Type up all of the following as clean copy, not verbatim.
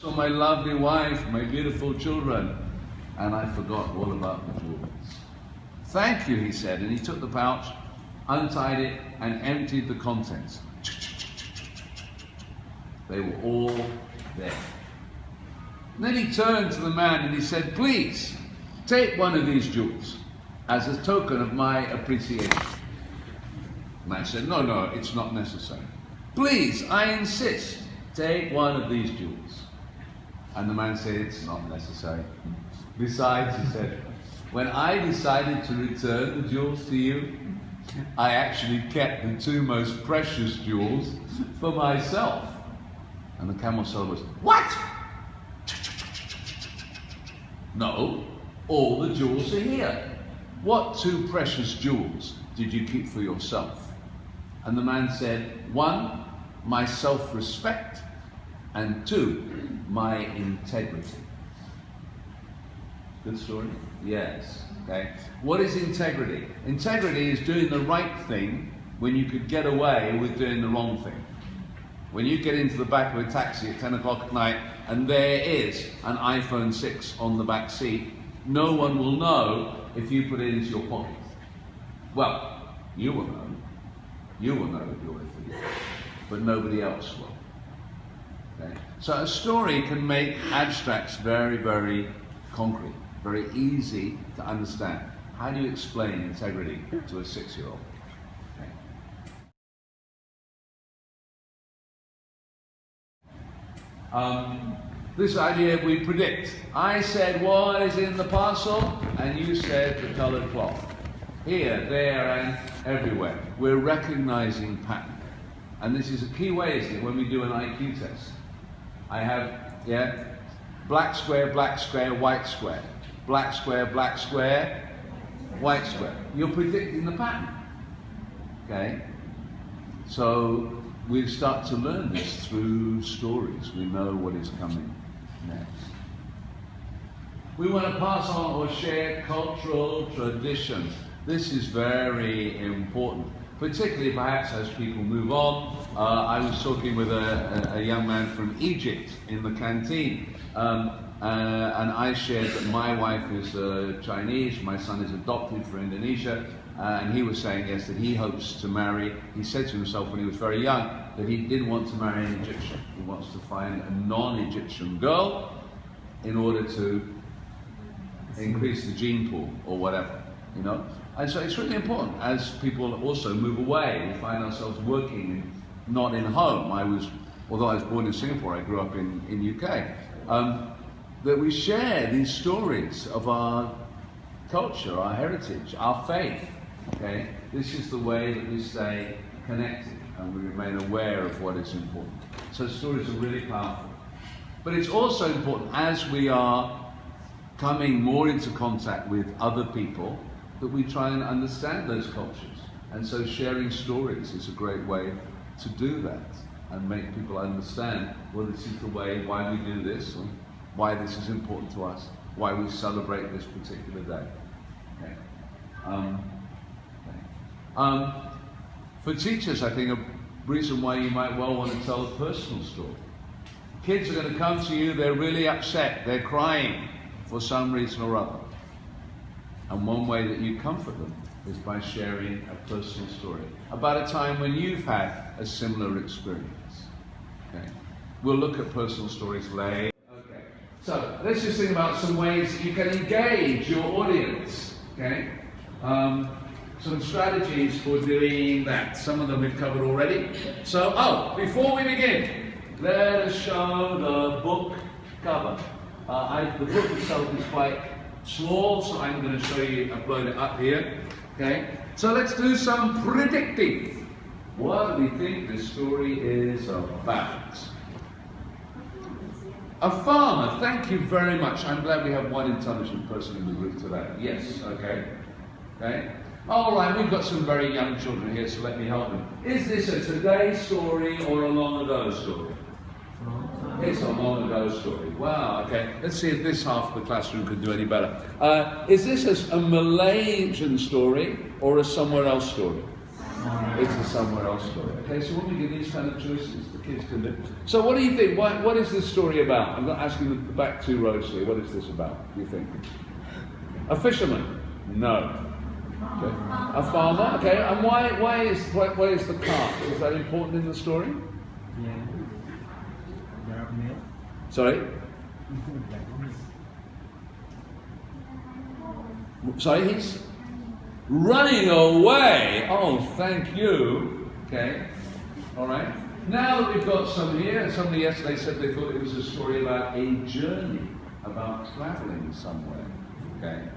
So my lovely wife, my beautiful children, and I forgot all about the jewels. Thank you, he said, and he took the pouch, untied it, and emptied the contents. They were all there. And then he turned to the man and he said, please, take one of these jewels as a token of my appreciation. The man said, no, it's not necessary. Please, I insist, take one of these jewels. And the man said, it's not necessary. Besides, he said, when I decided to return the jewels to you, I actually kept the two most precious jewels for myself. And the camel seller was, what? No, all the jewels are here. What two precious jewels did you keep for yourself? And the man said, one, my self-respect, and two, my integrity. Good story? Yes. Okay. What is integrity? Integrity is doing the right thing when you could get away with doing the wrong thing. When you get into the back of a taxi at 10 o'clock at night and there is an iPhone 6 on the back seat, no one will know if you put it into your pocket. Well, you will know. You will know if you're with it, but nobody else will. Okay. So a story can make abstracts very, very concrete, very easy to understand. How do you explain integrity to a 6-year-old? Okay. This idea we predict. I said what is in the parcel, and you said the colored cloth. Here, there, and everywhere. We're recognizing pattern. And this is a key way, isn't it, when we do an IQ test. I have, black square, white square. Black square, white square. You're predicting the pattern. Okay? So we start to learn this through stories. We know what is coming next. We want to pass on or share cultural traditions. This is very important, particularly perhaps as people move on. I was talking with a young man from Egypt in the canteen, and I shared that my wife is Chinese, my son is adopted for Indonesia, and he was saying, yes, that he hopes to marry. He said to himself when he was very young that he didn't want to marry an Egyptian. He wants to find a non-Egyptian girl in order to increase the gene pool or whatever, you know. And so it's really important as people also move away. We find ourselves working not in home. Although I was born in Singapore, I grew up in UK. That we share these stories of our culture, our heritage, our faith. Okay, this is the way that we stay connected and we remain aware of what is important. So stories are really powerful. But it's also important as we are coming more into contact with other people that we try and understand those cultures. And so sharing stories is a great way to do that and make people understand, well, this is the way, why we do this, or why this is important to us, why we celebrate this particular day. Okay. For teachers, I think a reason why you might well want to tell a personal story. Kids are going to come to you, they're really upset, they're crying for some reason or other. And one way that you comfort them is by sharing a personal story about a time when you've had a similar experience. Okay. We'll look at personal stories later. Okay. So let's just think about some ways that you can engage your audience. Okay. Some strategies for doing that. Some of them we've covered already. So, before we begin, let us show the book cover. The book itself is quite small, so I'm going to show you, upload it up here. Okay, so let's do some predicting. What do we think this story is about? A farmer, thank you very much. I'm glad we have one intelligent person in the group today. Yes, okay. Okay. All right, we've got some very young children here, so let me help them. Is this a today story or a long ago story? It's a long ago story. Wow, okay. Let's see if this half of the classroom could do any better. Is this a Malaysian story or a somewhere else story? It's a somewhere else story. Okay, so when we get these kind of choices, the kids can do. So what do you think? What is this story about? I'm not asking the back 2 rows here. What is this about, do you think? A fisherman? No. Okay. A farmer? Okay, and why is the cart? Is that important in the story? Yeah. Sorry? Sorry, he's running away. Oh, thank you. Okay, all right. Now that we've got some here, somebody yesterday said they thought it was a story about a journey, about traveling somewhere. Okay.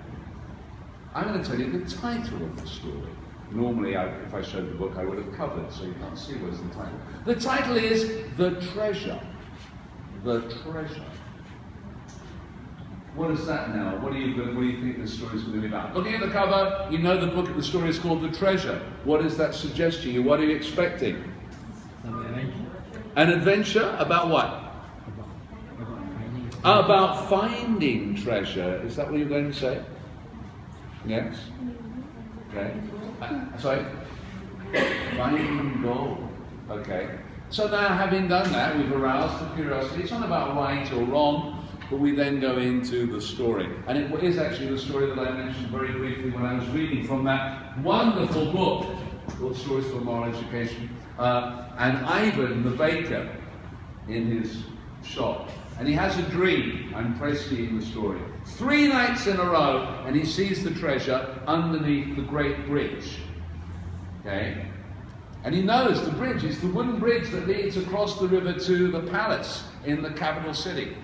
I'm going to tell you the title of the story. Normally, if I showed the book, I would have covered, so you can't see what's the title. The title is The Treasure. The Treasure. What is that now? What do you think this story is going to be about? Looking at the cover, you know the book of the story is called The Treasure. What does that suggest to you? What are you expecting? An adventure about what? About finding treasure. Is that what you're going to say? Yes? Okay. Sorry? Finding gold. Okay. So now, having done that, we've aroused the curiosity. It's not about right or wrong, but we then go into the story. And it is actually the story that I mentioned very briefly when I was reading from that wonderful book called Stories for Moral Education. And Ivan, the baker, in his shop. And he has a dream. I'm preceding the story. 3 nights in a row, and he sees the treasure underneath the great bridge. Okay? And he knows the bridge is the wooden bridge that leads across the river to the palace in the capital city.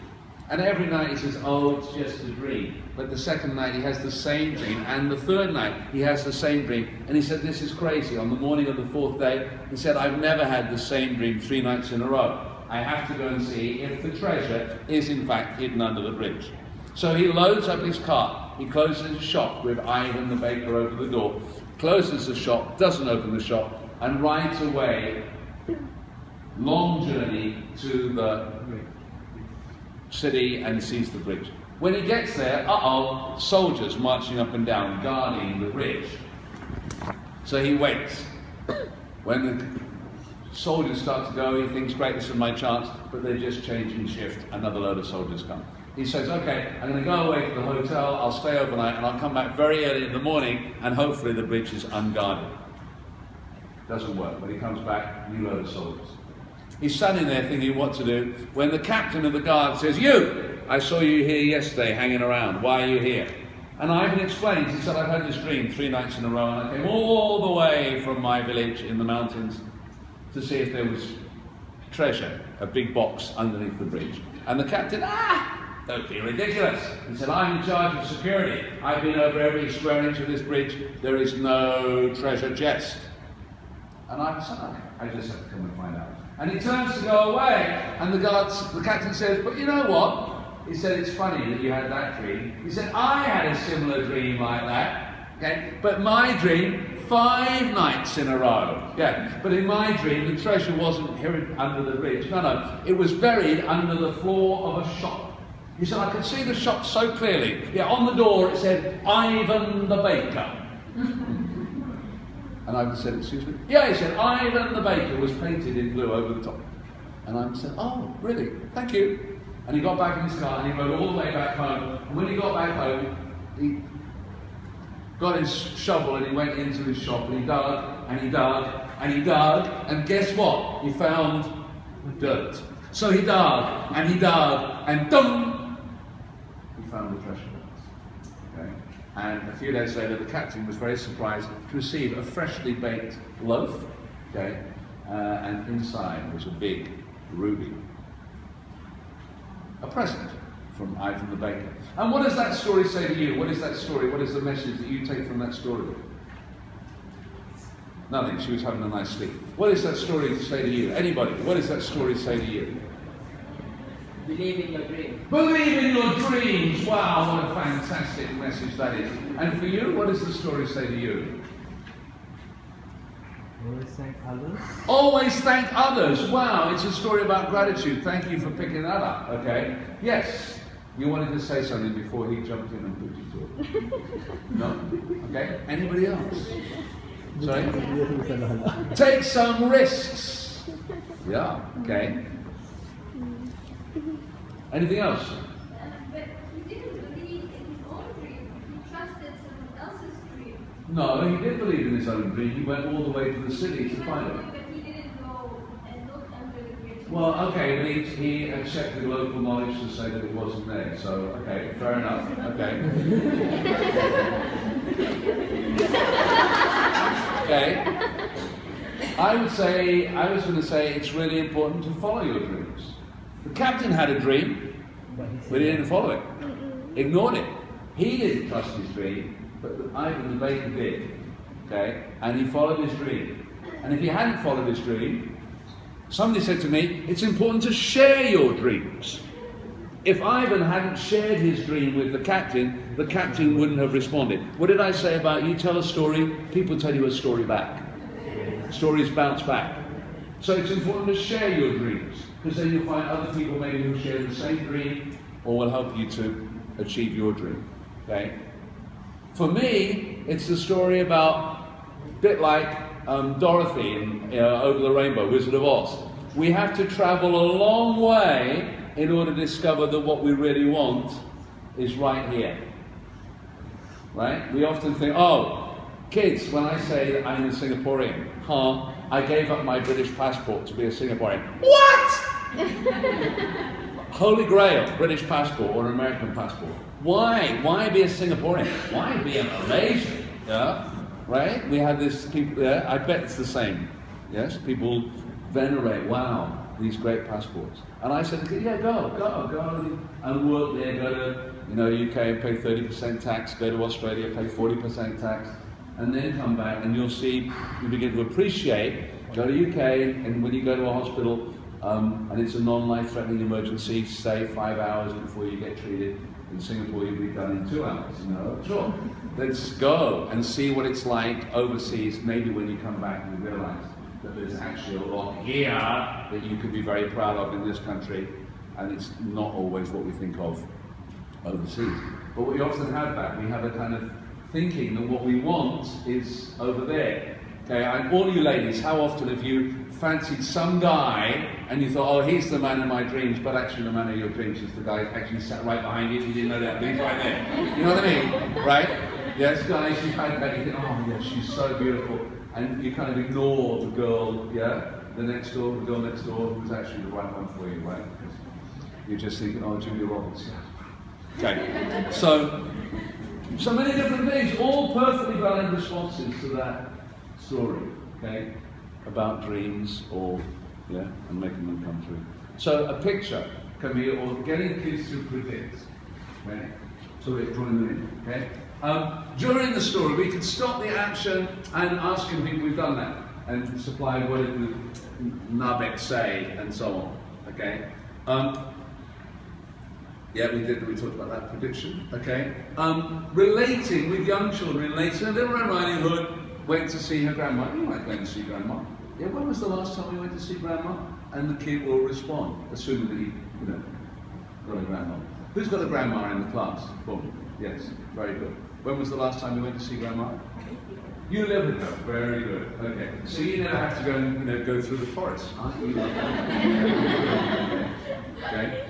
And every night he says, oh, it's just a dream. But the second night he has the same dream, and the third night he has the same dream. And he said, this is crazy. On the morning of the 4th day, he said, I've never had the same dream 3 nights in a row. I have to go and see if the treasure is in fact hidden under the bridge. So he loads up his cart. He closes his shop with Ivan the baker over the door, closes the shop, doesn't open the shop, and rides away, long journey to the city and sees the bridge. When he gets there, soldiers marching up and down, guarding the bridge. So he waits. When the soldiers start to go, he thinks, great, this is my chance, but they're just changing shift, another load of soldiers come. He says, okay, I'm going to go away to the hotel, I'll stay overnight, and I'll come back very early in the morning, and hopefully the bridge is unguarded. Doesn't work. When he comes back, new load of soldiers. He's standing there thinking what to do, when the captain of the guard says, you! I saw you here yesterday hanging around. Why are you here? And Ivan explains, he said, I've had this dream 3 nights in a row, and I came all the way from my village in the mountains to see if there was treasure, a big box underneath the bridge. And the captain, don't be ridiculous. He said, I'm in charge of security. I've been over every square inch of this bridge. There is no treasure chest. And I said, okay, I just have to come and find out. And he turns to go away, and the captain says, but you know what? He said, it's funny that you had that dream. He said, I had a similar dream like that. Okay? But my dream, 5 nights in a row. Yeah. But in my dream, the treasure wasn't hidden under the bridge. No. It was buried under the floor of a shop. He said, I could see the shop so clearly. Yeah, on the door it said, Ivan the baker. And I said, excuse me? Yeah, he said, Ivan the baker was painted in blue over the top. And I said, oh, really? Thank you. And he got back in his car and he rode all the way back home. And when he got back home, he got his shovel and he went into his shop and he dug and he dug and he dug. And guess what? He found dirt. So he dug and he dug and dum! He found the treasure. Okay? And a few days later, the captain was very surprised to receive a freshly baked loaf, okay? And inside was a big ruby. A present from Ivan the baker. And what does that story say to you? What is that story? What is the message that you take from that story? Nothing. She was having a nice sleep. What does that story say to you? Anybody? What does that story say to you? Believe in your dreams. Believe in your dreams! Wow, what a fantastic message that is. And for you, what does the story say to you? Always thank others. Always thank others. Wow, it's a story about gratitude. Thank you for picking that up, okay? Yes, you wanted to say something before he jumped in and put you to it. No? Okay, anybody else? Sorry? Take some risks. Yeah, okay. Anything else? But he didn't believe in his own dream. He trusted someone else's dream. No, he did believe in his own dream. He went all the way to the city to find it. But he didn't go and look under the bridge. Well, okay, but he accepted local knowledge to say that it wasn't there. So, okay, fair enough. Okay. Okay. I was going to say it's really important to follow your dreams. The captain had a dream, but he didn't follow it. Ignored it. He didn't trust his dream, but Ivan the baker did. Okay? And he followed his dream. And if he hadn't followed his dream, somebody said to me, it's important to share your dreams. If Ivan hadn't shared his dream with the captain wouldn't have responded. What did I say about you tell a story, people tell you a story back. Stories bounce back. So it's important to share your dreams, because then you'll find other people maybe who share the same dream or will help you to achieve your dream. Okay? For me, it's the story about, a bit like Dorothy in Over the Rainbow, Wizard of Oz. We have to travel a long way in order to discover that what we really want is right here. Right? We often think, oh, kids, when I say that I'm a Singaporean, I gave up my British passport to be a Singaporean. What? Holy Grail, British passport or American passport. Why? Why be a Singaporean? Why be an Malaysian? Yeah? Right? We have this people, yeah, I bet it's the same. Yes? People venerate, wow, these great passports. And I said, yeah, go and work there, go to UK and pay 30% tax, go to Australia, pay 40% tax, and then come back and you'll see, you begin to appreciate, go to UK and when you go to a hospital and it's a non-life-threatening emergency, stay 5 hours before you get treated. In Singapore you'll be done in 2 hours. No, sure. Let's go and see what it's like overseas, maybe when you come back and you realise that there's actually a lot here that you could be very proud of in this country, and it's not always what we think of overseas. But we often have that. We have a kind of thinking that what we want is over there. Okay, all you ladies, how often have you fancied some guy and you thought, oh, he's the man of my dreams, but actually the man of your dreams is the guy who actually sat right behind you, you didn't know that, he's right there. You know what I mean? Right? Yes, guys, you've had that, you think, oh, yeah, she's so beautiful. And you kind of ignore the girl, yeah, the girl next door, who's actually the right one for you, right? Because you're just thinking, oh, Julia Roberts, yeah. Okay, so many different things, all perfectly valid responses to that story, okay, about dreams or, yeah, and making them come true. So a picture can be, or getting kids to predict, okay, so we're drawing them in, okay. During the story, we can stop the action and ask people, we've done that, and supply what did the Nabek say, and so on, okay. Yeah, we talked about that prediction, okay. Relating with young children, relating, Little Red Riding Hood went to see her grandma. You might go to see grandma. Yeah, when was the last time we went to see grandma? And the kid will respond, assuming that he, got a grandma. Who's got a grandma in the class? Boom. Yes, very good. When was the last time we went to see grandma? You live with her. Very good. Okay. So you never have to go and go through the forest. Okay.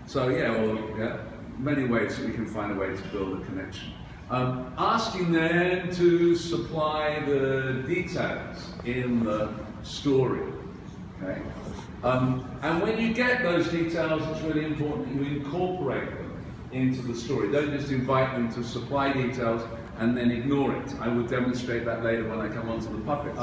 So yeah, many ways that we can find a way to build a connection. Asking them to supply the details in the story. Okay. And when you get those details, it's really important that you incorporate them into the story. Don't just invite them to supply details and then ignore it. I will demonstrate that later when I come on to the puppets.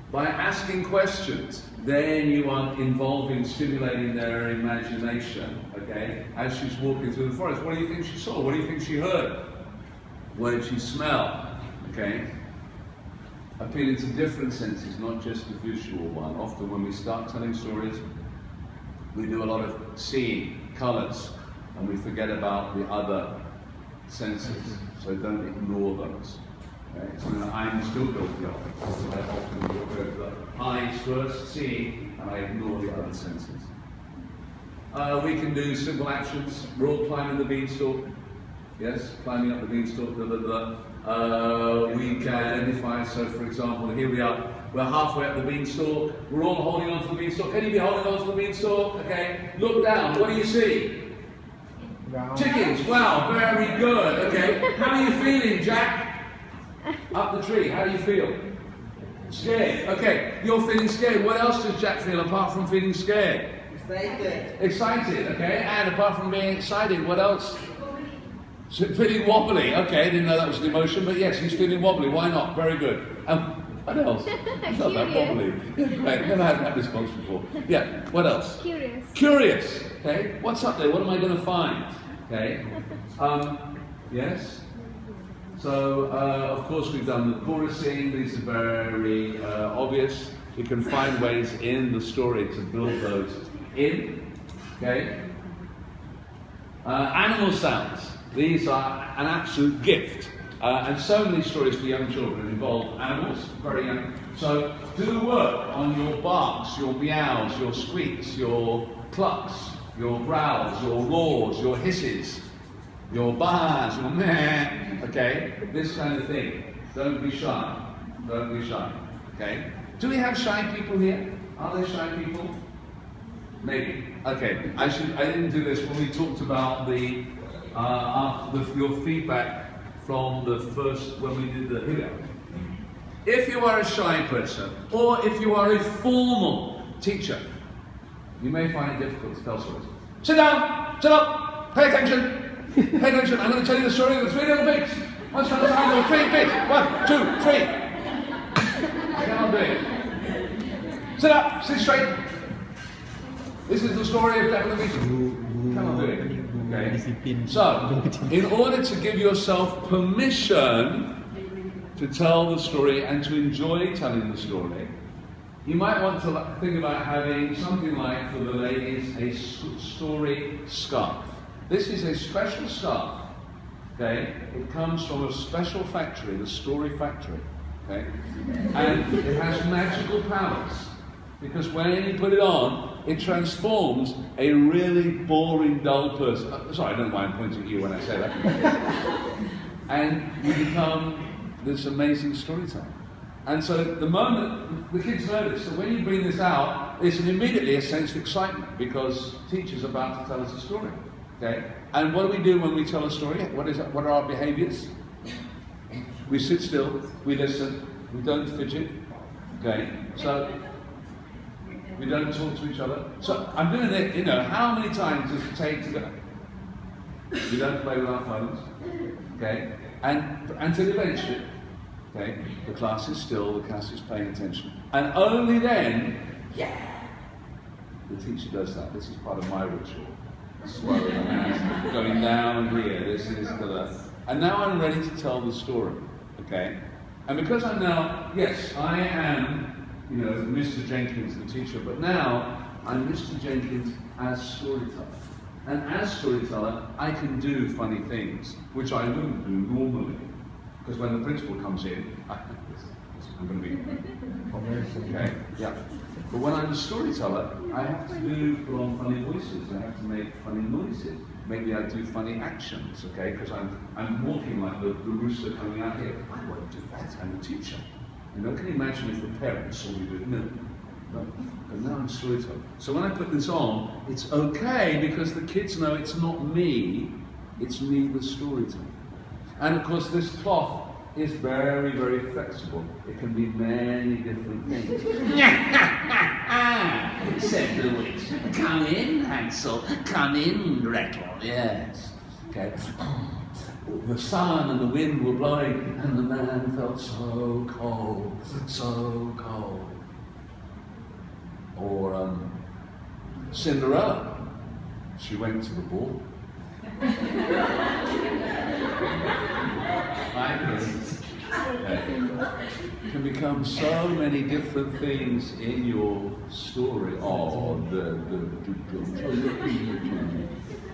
By asking questions, then you are involving, stimulating their imagination, okay? As she's walking through the forest, what do you think she saw? What do you think she heard? What did she smell? Okay? Appealing to different senses, not just the visual one. Often when we start telling stories, we do a lot of seeing, colours, and we forget about the other senses. So don't ignore those. Okay? So I'm still guilty of it. So I often go to the eyes first, seeing, and I ignore the other senses. We can do simple actions, roll climbing the beanstalk, Yes, climbing up the beanstalk, blah, blah, blah. We can identify, so for example, here we are, we're halfway up the beanstalk, we're all holding on to the beanstalk. Can you be holding on to the beanstalk? Okay, look down, what do you see? Chickens, wow, very good, okay. How are you feeling, Jack? Up the tree, how do you feel? Scared, okay, you're feeling scared. What else does Jack feel apart from feeling scared? Excited. Excited, okay, and apart from being excited, what else? So feeling wobbly, okay, I didn't know that was an emotion, but yes, he's feeling wobbly, why not? Very good. What else? It's not that wobbly. Right, never had that response before. Yeah, what else? Curious. Curious, okay, what's up there? What am I going to find? Okay, yes? So, of course, we've done the chorusing. These are very obvious. You can find ways in the story to build those in, okay? Animal sounds. These are an absolute gift. And so many stories for young children involve animals, very young. So do work on your barks, your meows, your squeaks, your clucks, your growls, your roars, your hisses, your bahs, your meh, okay? This kind of thing. Don't be shy. Don't be shy, okay? Do we have shy people here? Are there shy people? Maybe. Okay, I didn't do this when we talked about your feedback from the first, when we did the video. If you are a shy person, or if you are a formal teacher, you may find it difficult to tell stories. Sit down! Sit up! Pay attention! Pay attention! I'm going to tell you the story of the 3 little pigs. Once upon a time there were 3 pigs. 1, 2, 3. I cannot do it. Sit up! Sit straight! This is the story of Jack and the Beanstalk. Cannot do it. Okay. So, in order to give yourself permission to tell the story and to enjoy telling the story, you might want to think about having something like, for the ladies, a story scarf. This is a special scarf, okay? It comes from a special factory, the Story Factory, okay? And it has magical powers, because when you put it on, it transforms a really boring, dull person. Sorry, I don't know why I'm pointing at you when I say that. And you become this amazing storyteller. And so the moment the kids notice that when you bring this out, it's immediately a sense of excitement because teacher's about to tell us a story. Okay? And what do we do when we tell a story? What are our behaviors? We sit still, we listen, we don't fidget. Okay? So we don't talk to each other. So I'm doing it, you know, how many times does it take to go? We don't play with our phones. Okay? And until eventually, okay, the class is still, the class is paying attention. And only then, the teacher does that. This is part of my ritual. Swallowing the hands, going down here, this is the... And now I'm ready to tell the story, okay? And because I'm now, yes, I am, you know, Mr. Jenkins, the teacher, but now I'm Mr. Jenkins as storyteller. And as storyteller, I can do funny things, which I wouldn't do normally. Because when the principal comes in, I'm going to be... Okay, yeah. But when I'm a storyteller, I have to do put on funny voices. I have to make funny noises. Maybe I do funny actions, okay? Because I'm walking like the rooster coming out here. I won't do that. I'm a teacher. You know, can you imagine if the parents saw me do it? No. But now I'm a storyteller. So when I put this on, it's okay because the kids know it's not me. It's me, the storyteller. And of course, this cloth is very, very flexible. It can be many different things. Said the witch. Come in, Hansel. Come in, Gretel. Yes. Okay. The sun and the wind were blowing, and the man felt so cold, so cold. Or Cinderella. She went to the ball. Can become so many different things in your story. Oh,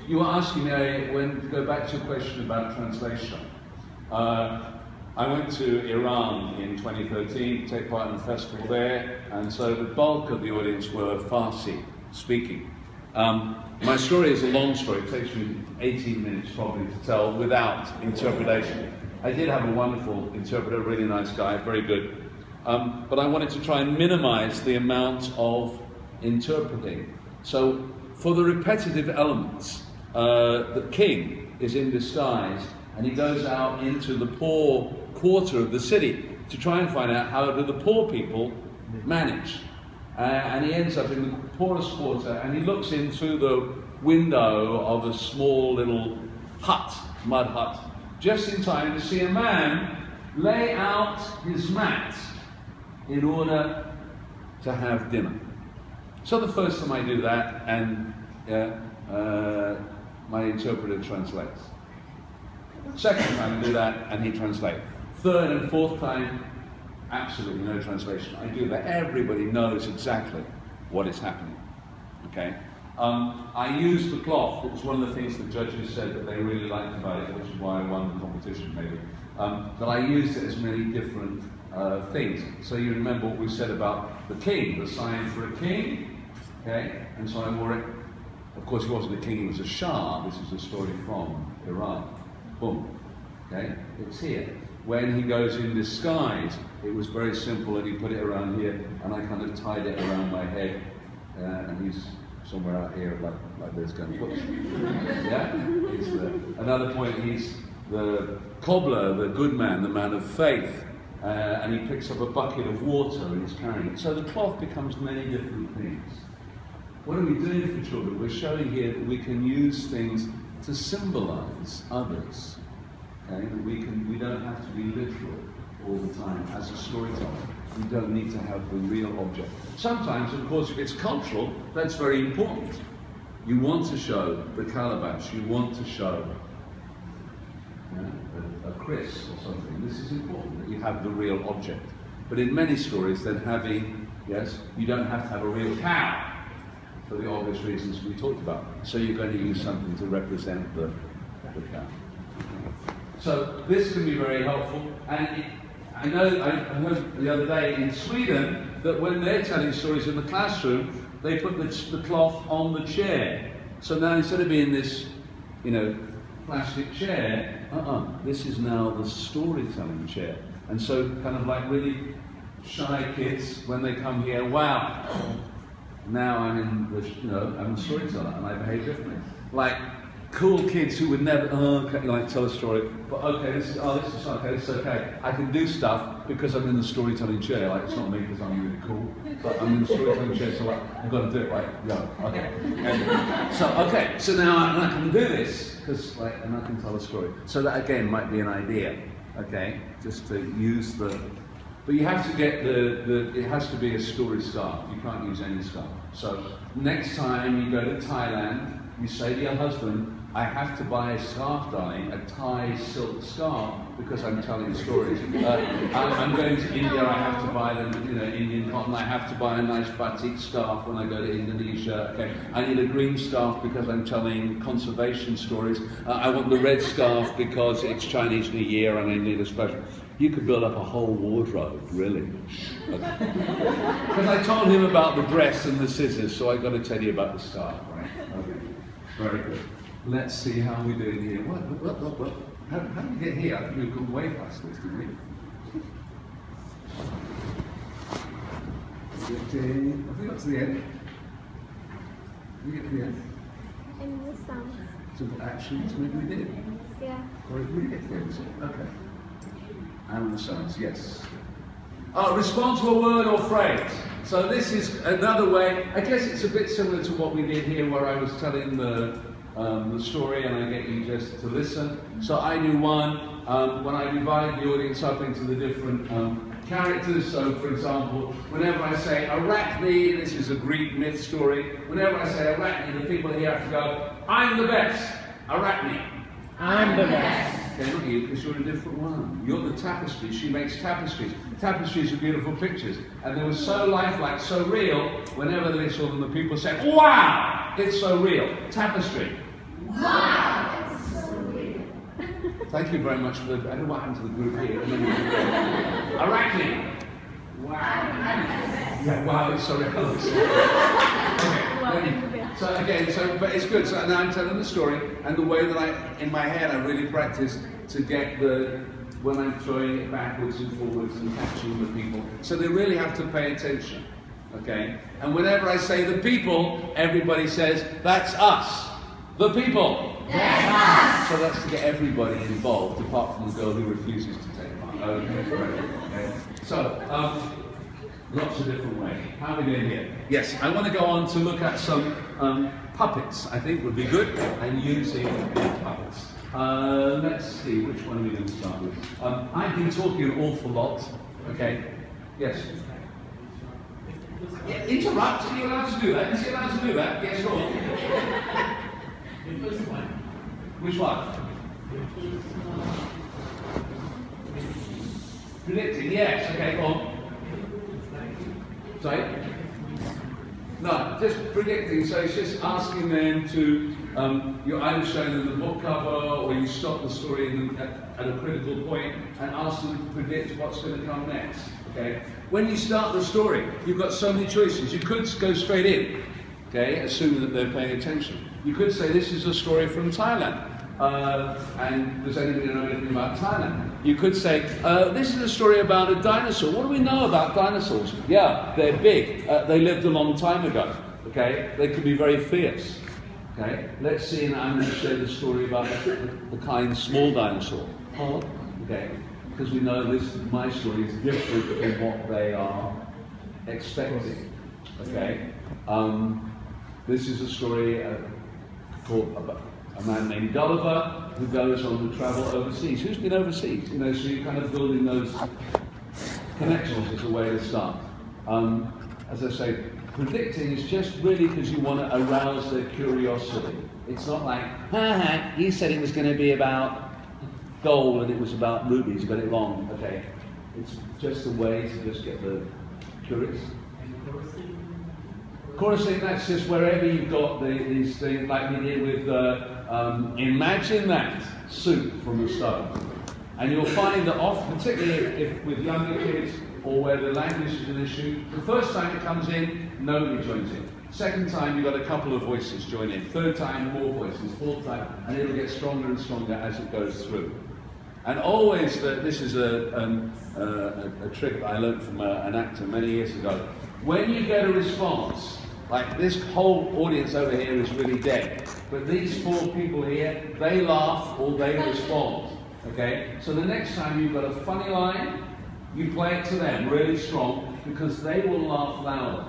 you were asking me to go back to your question about translation. I went to Iran in 2013 to take part in a festival there, and so the bulk of the audience were Farsi speaking. My story is a long story. It takes me 18 minutes probably to tell without interpretation. I did have a wonderful interpreter, a really nice guy, very good. But I wanted to try and minimize the amount of interpreting. So for the repetitive elements, the king is in disguise and he goes out into the poor quarter of the city to try and find out how do the poor people manage. And he ends up in the poorest quarter and he looks in through the window of a small little hut, mud hut, just in time to see a man lay out his mat in order to have dinner. So the first time I do that, and my interpreter translates. Second time I do that, and he translates. Third and fourth time, absolutely no translation. I do that. Everybody knows exactly what is happening. Okay. I used the cloth. It was one of the things the judges said that they really liked about it, which is why I won the competition, maybe. But I used it as many different things. So you remember what we said about the king, the sign for a king. Okay. And so I wore it. Of course, he wasn't a king; he was a shah. This is a story from Iran. Boom. Okay. It's here. When he goes in disguise, it was very simple, and he put it around here, and I kind of tied it around my head, and he's somewhere out here like this kind of foot. Yeah? Another point, he's the cobbler, the good man, the man of faith, and he picks up a bucket of water and he's carrying it. So the cloth becomes many different things. What are we doing for children? We're showing here that we can use things to symbolize others. Okay? We don't have to be literal all the time as a storyteller. We don't need to have the real object. Sometimes, of course, if it's cultural, that's very important. You want to show the calabash, you want to show a kris or something. This is important, that you have the real object. But in many stories, then having, yes, you don't have to have a real cow for the obvious reasons we talked about. So you're going to use something to represent the cow. So this can be very helpful. And I heard the other day in Sweden that when they're telling stories in the classroom, they put the cloth on the chair. So now instead of being this, plastic chair, this is now the storytelling chair. And so kind of like really shy kids, when they come here, wow, now I'm in the, I'm a storyteller and I behave differently. Like cool kids who would never, tell a story, but this is okay. I can do stuff because I'm in the storytelling chair. Like it's not me because I'm really cool, but I'm in the storytelling chair, so I've got to do it, right? Yeah, okay. And so now I can do this because and I can tell a story. So that again might be an idea, okay? Just to use but you have to get it has to be a story scarf. You can't use any scarf. So next time you go to Thailand, you say to your husband, I have to buy a scarf, darling, a Thai silk scarf, because I'm telling stories. I'm going to India, I have to buy them, Indian cotton. I have to buy a nice batik scarf when I go to Indonesia. Okay, I need a green scarf because I'm telling conservation stories. I want the red scarf because it's Chinese New Year and I need a special. You could build up a whole wardrobe, really. Because I told him about the dress and the scissors, so I've got to tell you about the scarf, right? Okay, very good. Let's see how we're doing here. What? How did we get here? I think we've gone way past this, didn't we? Have we got to the end? Did we get to the end? And the sounds. So actions, maybe we did. Yeah. Or did we get to the end? Okay. And the sounds, yes. Respond to a word or phrase. So this is another way. I guess it's a bit similar to what we did here, where I was telling the story and I get you just to listen. So I do one when I divide the audience up into the different characters. So for example, whenever I say Arachne, this is a Greek myth story. Whenever I say Arachne, the people here have to go, I'm the best, Arachne. I'm the best. Okay, not you, because you're a different one. You're the tapestry. She makes tapestries. Tapestries are beautiful pictures. And they were so lifelike, so real, whenever they saw them, the people said, wow, it's so real. Tapestry. Wow, that's so real. Thank you very much for the, I don't know what happened to the group here. Arachne. Wow. Yeah, wow, it's so real. Okay, So again, but it's good. So now I'm telling the story, and the way that in my head, I really practice to get when I'm throwing it backwards and forwards and catching the people. So they really have to pay attention, okay? And whenever I say the people, everybody says, that's us. The people. That's us. So that's to get everybody involved, apart from the girl who refuses to take part. Okay, great. Okay. So, lots of different ways. How are we doing here? Yes, I want to go on to look at some puppets, I think would be good, and using puppets. Let's see, which one are we going to start with? I've been talking an awful lot, okay? Yes? Interrupt, are you allowed to do that? Is he allowed to do that? Yes, go on. The first one. Which one? Predicting, yes, okay, go on. Sorry? No, just predicting, so it's just asking them to, you're either showing them the book cover or you stop the story at a critical point and ask them to predict what's going to come next, okay? When you start the story, you've got so many choices. You could go straight in, okay, assuming that they're paying attention. You could say, this is a story from Thailand. And does anybody know anything about Thailand? You could say, this is a story about a dinosaur. What do we know about dinosaurs? Yeah, they're big. They lived a long time ago. Okay, they could be very fierce. Okay, let's see, and I'm going to share the story about the kind small dinosaur. Okay, because we know my story is different from what they are expecting. Okay, this is a story called about a man named Gulliver who goes on to travel overseas. Who's been overseas? You know, so you're kind of building those connections as a way to start. As I say, predicting is just really because you want to arouse their curiosity. It's not like, you said it was going to be about gold and it was about rubies, you got it wrong. Okay, it's just a way to just get the curious. Chorusing, that's just wherever you've got these things, like we did with, imagine that soup from the stove. And you'll find that often, particularly if with younger kids or where the language is an issue, the first time it comes in, nobody joins in. Second time, you've got a couple of voices join in. Third time, more voices. Fourth time, and it'll get stronger and stronger as it goes through. And always, this is a trick that I learned from an actor many years ago. When you get a response, like this whole audience over here is really dead, but these 4 people here, they laugh or they respond, okay? So the next time you've got a funny line, you play it to them really strong, because they will laugh louder,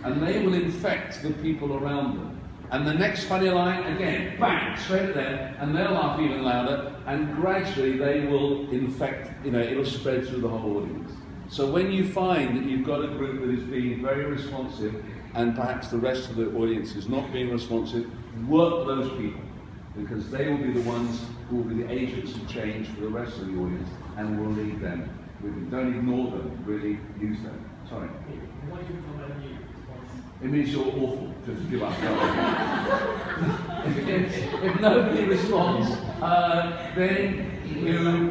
and they will infect the people around them. And the next funny line, again, bang, straight at them, and they'll laugh even louder, and gradually they will infect, it'll spread through the whole audience. So when you find that you've got a group that is being very responsive, and perhaps the rest of the audience is not being responsive, work those people, because they will be the ones who will be the agents of change for the rest of the audience, and will lead them. Don't ignore them, really use them. Sorry. What do you know about you? It means you're awful, just give up. if nobody responds, then you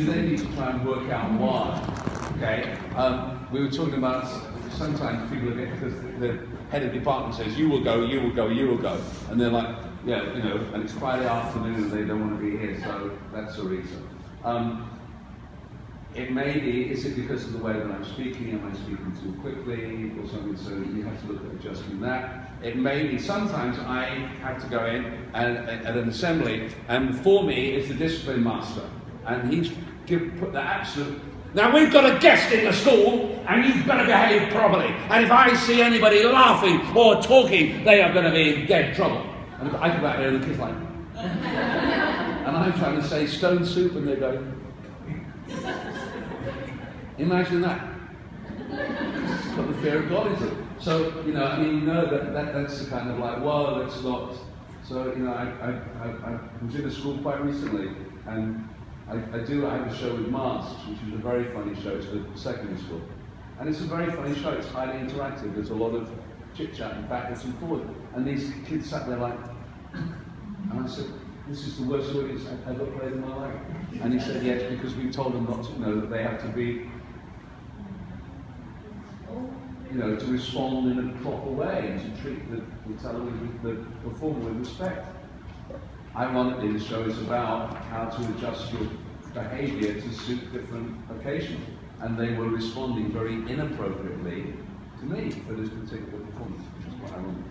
then need to try and work out why. Okay? We were talking about sometimes people are getting, because the head of the department says, you will go, you will go, you will go. And they're like, yeah, and it's Friday afternoon and they don't want to be here, so that's the reason. It may be, is it because of the way that I'm speaking? Am I speaking too quickly or something? So you have to look at adjusting that. It may be, sometimes I have to go in at an assembly, and before me is the discipline master. And he's put the absolute, now we've got a guest in the school, and you've got to behave properly. And if I see anybody laughing or talking, they are going to be in dead trouble. And I come out there and the kid's like, and I'm trying to say stone soup, and they go, imagine that. It's got the fear of God into it. So, that's the kind of like, well, that's not. So, I was in a school quite recently, and I have a show with masks, which is a very funny show. It's the secondary school. And it's a very funny show. It's highly interactive. There's a lot of chit-chat and backwards and forwards. And these kids sat there like, and I said, this is the worst audience I've ever played in my life. And he said, yes, because we told them not to know that they have to be to respond in a proper way and to treat the teller the performer with respect. Ironically, the show is about how to adjust your behaviour to suit different occasions, and they were responding very inappropriately to me for this particular performance, which is quite ironic.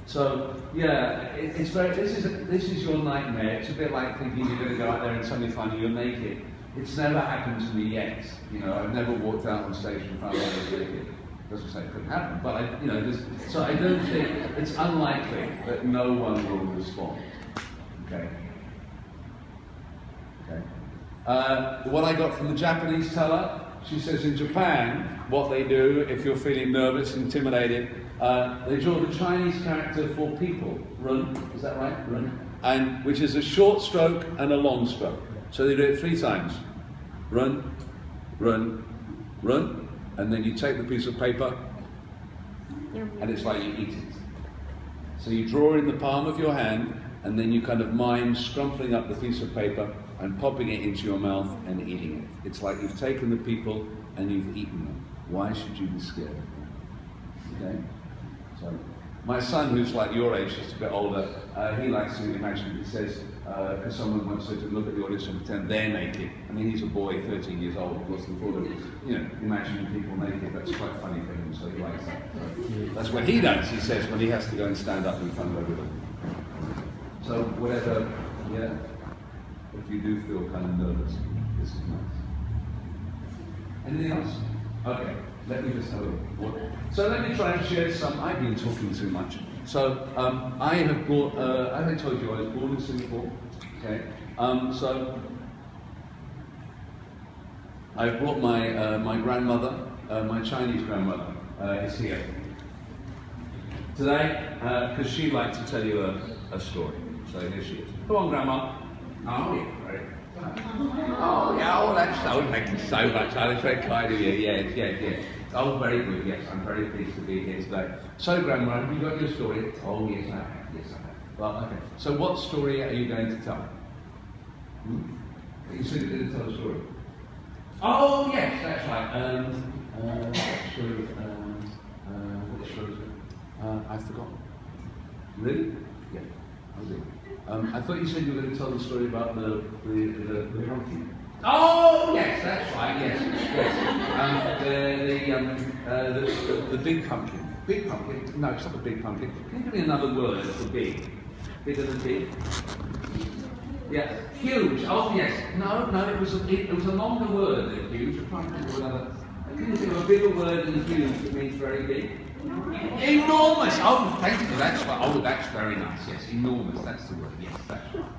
So yeah, it's very. This is your nightmare. It's a bit like thinking you're going to go out there and suddenly find you're naked. It's never happened to me yet. I've never walked out on stage and found I was naked. Doesn't say it couldn't happen, but so I don't think it's unlikely that no one will respond. Okay. What I got from the Japanese teller, she says in Japan, what they do if you're feeling nervous, intimidated, they draw the Chinese character for people, run, is that right? Run. And which is a short stroke and a long stroke. So they do it 3 times. Run, run, run, and then you take the piece of paper, and it's like you eat it. So you draw in the palm of your hand, and then you kind of mime scrumpling up the piece of paper and popping it into your mouth and eating it. It's like you've taken the people and you've eaten them. Why should you be scared of them? Okay? So, my son, who's like your age, just a bit older, he likes to imagine, he says, because someone wants to look at the audience and pretend they're naked. I mean, he's a boy, 13 years old, of course, the thought of, imagining people naked, that's quite funny for him, so he likes that. So, that's what he does, he says, when he has to go and stand up in front of everybody. So, whatever, yeah, if you do feel kind of nervous, this is nice. Anything else? Okay, let me just have a look. So let me try and share some. I've been talking too much. So I have brought, as I told you, I was born in Singapore. Okay. So I've brought my grandmother, my Chinese grandmother, is here today because she'd like to tell you a story. So here she is. Come on, Grandma. Oh yeah, right. Oh yeah, oh that's so, thank you so much. I was very kind of you. Yes. Oh, very good. Yes, I'm very pleased to be here today. So, Grandma, have you got your story? Oh yes, I have. Yes, I have. Well, okay. So, what story are you going to tell? You said you were going to tell a story. Oh yes, that's right. What story is it? I've forgotten. Really? Yeah. I do. I thought you said you were going to tell the story about the pumpkin. Oh yes, that's right. Yes. The big pumpkin. Big pumpkin? No, it's not a big pumpkin. Can you give me another word for big? Bigger than big? Yeah. Huge. Oh yes. No. It was a longer word than huge. I'm trying to think of another. Can you think of a bigger word than huge that means very big? Enormous! Oh, thank you. That's right. Oh, that's very nice. Yes, enormous. That's the word. Yes, that's right.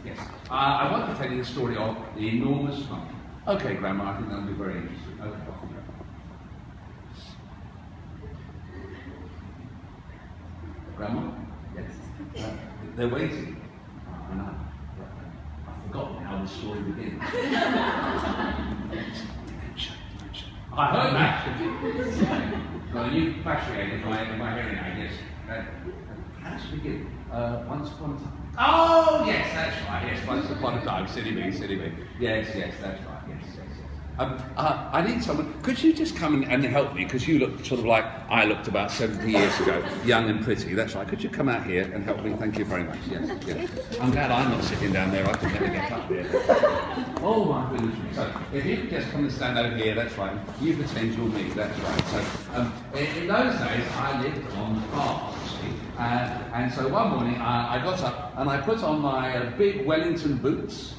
Yes. I want to tell you the story of the enormous pumpkin. Okay, Grandma, I think that'll be very interesting. Okay, off we go. Grandma? Yes. They're waiting. I know. I've forgotten how the story begins. I heard that. Well, you fascinated my hearing, I guess. How does it begin? Once upon a time. Oh, yes, that's right. Yes, once upon a time. Silly me. Yes, that's right. Yes. I need someone. Could you just come and help me? Because you look sort of like I looked about 70 years ago, young and pretty. That's right. Could you come out here and help me? Thank you very much. Yes. I'm glad I'm not sitting down there. I can never get up here. Oh my goodness. So if you could just come and stand over here, that's right. You pretend you're me. That's right. So in those days, I lived on the farm. And so one morning I got up and I put on my big Wellington boots.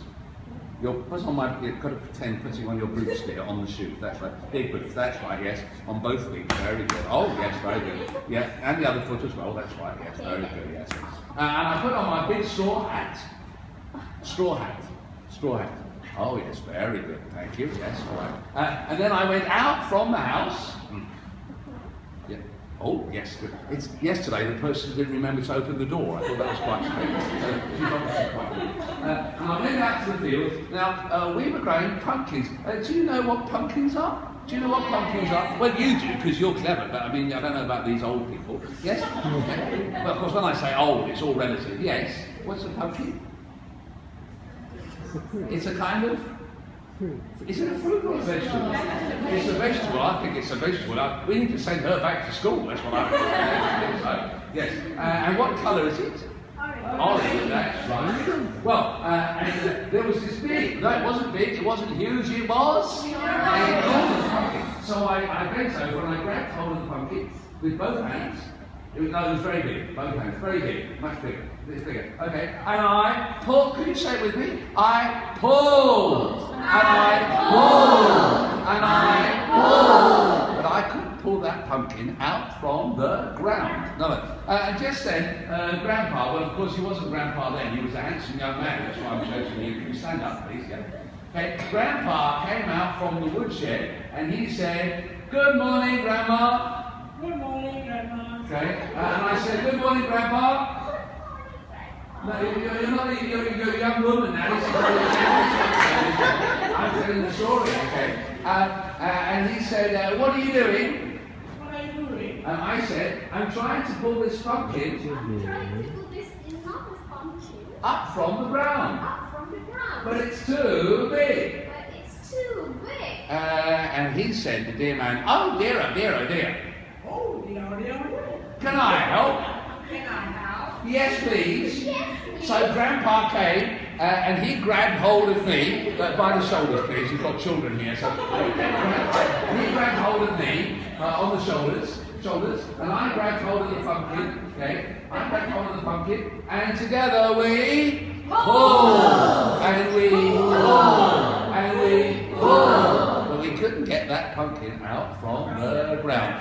You've got to pretend putting on your boots here on the shoe. That's right. Big boots. That's right. Yes. On both feet. Very good. Oh yes. Very good. Yeah. And the other foot as well. That's right. Yes. Very good. Yes. And I put on my big straw hat. Straw hat. Oh yes. Very good. Thank you. Yes. All right. And then I went out from the house. Yeah. Oh, yes, good. It's yesterday the person didn't remember to open the door. I thought that was quite strange. She's obviously quite good. And I went out to the field. Now, we were growing pumpkins. Do you know what pumpkins are? Do you know what pumpkins are? Well, you do, because you're clever, but I mean, I don't know about these old people. Yes? Okay. Well, of course, when I say old, it's all relative. Yes. What's a pumpkin? It's a kind of fruit. Is it a fruit or a vegetable? It's a vegetable. I think it's a vegetable. We need to send her back to school. That's what I think so. Yes. And what colour is it? Orange. That's right. Well, and there was this big. No, it wasn't big. It wasn't huge. It was an enormous pumpkin. So I bent over and I grabbed hold of the pumpkin with both hands. It was very big. Both hands. Very big. Much bigger. It's bigger. Okay. And I pulled. Could you say it with me? I pulled. And I pulled. And I pulled. But I couldn't pull that pumpkin out from the ground. No. And just then, Grandpa, well, of course, he wasn't Grandpa then. He was a handsome young man. That's why I'm showing you. Can you stand up, please? Yeah. Okay. Grandpa came out from the woodshed and he said, "Good morning, Grandma." Good morning, Grandma. Okay. And I said, "Good morning, Grandpa." No, you're a young woman now. I'm telling the story, okay? And he said, "What are you doing?" What are you doing? And I said, "I'm trying to pull this pumpkin I'm trying to pull this enormous pumpkin up from the ground. up from the ground. But it's too big." But it's too big. And he said, the dear man, "Oh dear, oh dear, oh dear. Oh, dear. Can I help?" Can I help? "Yes, please." Yes, please. So Grandpa came and he grabbed hold of me by the shoulders, please. We've got children here, so he grabbed hold of me on the shoulders, and I grabbed hold of the pumpkin. Okay, I grabbed hold of the pumpkin, and together we pulled, and we pulled, and we pulled. But we couldn't get that pumpkin out from the ground.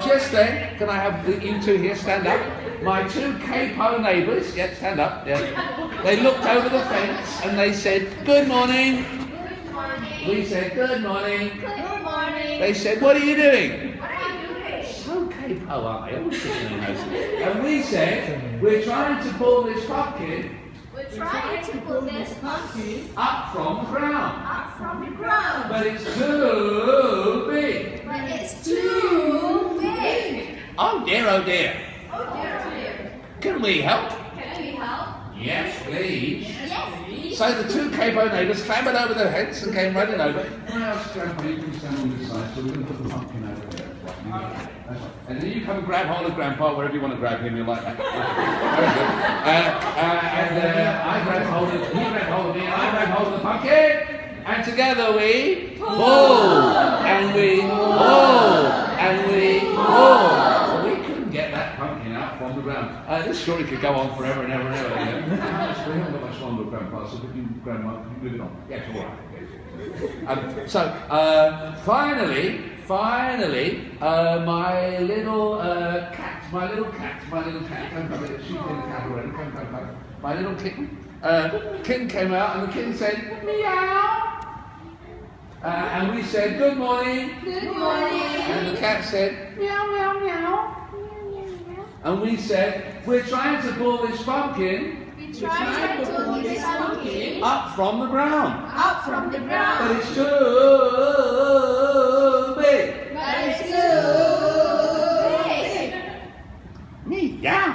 Just then, can I have you two here stand up? My two capo neighbours, stand up, They looked over the fence and they said, "Good morning." Good morning. We said, "Good morning." Good morning. They said, "What are you doing?" What are you doing? So capo, aren't they? Always sitting in the house. And we said, "We're trying to pull this pumpkin We're trying to pull this pumpkin up from the ground. up from the ground. But it's too big." But it's too big. "Oh dear, oh dear. Oh dear, oh dear. Can we help?" Can we help? "Yes, please." Yes, please. So the two capo neighbours clambered over the fence and came running over. "Can I ask Grandpa, you can stand on this side, so we're going to put the pumpkin over there." That's right. And then you come and grab hold of Grandpa, wherever you want to grab him, you like that. Very good. I grabbed hold of, he grabbed hold of me, and I grabbed hold of the pumpkin. And together we pulled, and we pulled, and we pulled. We couldn't get that pumpkin out from the ground. This story could go on forever and ever and ever. We haven't got much longer, Grandpa, so we can, Grandma, can you move it on? Yes, all right. Finally, my little cat, she's in the cat already, come. My little kitten came out, and the kitten said, "Meow." And we said, "Good morning." Good morning. And the cat said, "Meow, meow, meow." And we said, "We're trying to pull this pumpkin We tried to pull this pumpkin up from the ground. up from the But ground. it's too big." But it's too big. Meow.